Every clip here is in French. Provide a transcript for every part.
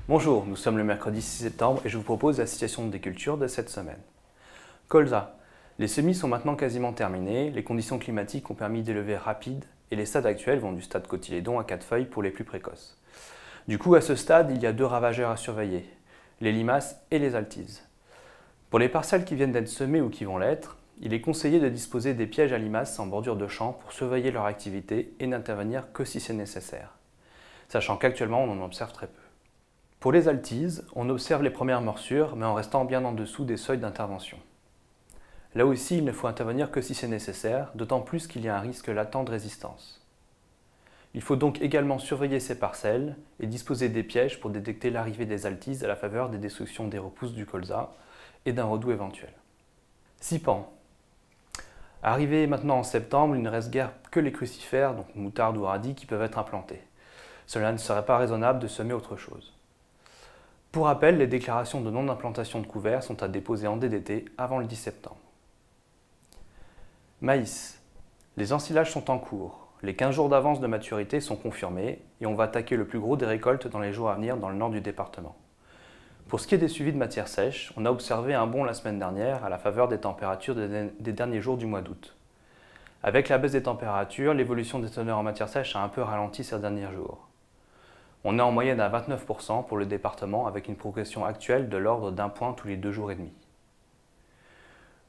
Bonjour, nous sommes le mercredi 6 septembre et je vous propose la situation des cultures de cette semaine. Colza. Les semis sont maintenant quasiment terminés, les conditions climatiques ont permis d'élever rapide et les stades actuels vont du stade cotylédon à 4 feuilles pour les plus précoces. Du coup, à ce stade, il y a deux ravageurs à surveiller, les limaces et les altises. Pour les parcelles qui viennent d'être semées ou qui vont l'être, il est conseillé de disposer des pièges à limaces en bordure de champ pour surveiller leur activité et n'intervenir que si c'est nécessaire, sachant qu'actuellement on en observe très peu. Pour les altises, on observe les premières morsures, mais en restant bien en dessous des seuils d'intervention. Là aussi, il ne faut intervenir que si c'est nécessaire, d'autant plus qu'il y a un risque latent de résistance. Il faut donc également surveiller ces parcelles et disposer des pièges pour détecter l'arrivée des altises à la faveur des destructions des repousses du colza et d'un redout éventuel. Cypan. Arrivé maintenant en septembre, il ne reste guère que les crucifères, donc moutarde ou radis, qui peuvent être implantés. Cela ne serait pas raisonnable de semer autre chose. Pour rappel, les déclarations de non-implantation de couverts sont à déposer en DDT avant le 10 septembre. Maïs. Les ensilages sont en cours. Les 15 jours d'avance de maturité sont confirmés et on va attaquer le plus gros des récoltes dans les jours à venir dans le nord du département. Pour ce qui est des suivis de matière sèche, on a observé un bond la semaine dernière à la faveur des températures des derniers jours du mois d'août. Avec la baisse des températures, l'évolution des teneurs en matière sèche a un peu ralenti ces derniers jours. On est en moyenne à 29% pour le département avec une progression actuelle de l'ordre d'un point tous les 2 jours et demi.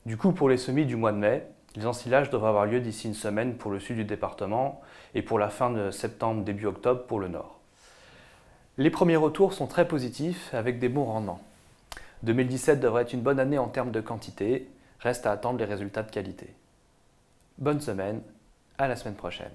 Du coup, pour les semis du mois de mai, les ensilages devraient avoir lieu d'ici une semaine pour le sud du département et pour la fin de septembre, début octobre pour le nord. Les premiers retours sont très positifs avec des bons rendements. 2017 devrait être une bonne année en termes de quantité, reste à attendre les résultats de qualité. Bonne semaine, à la semaine prochaine.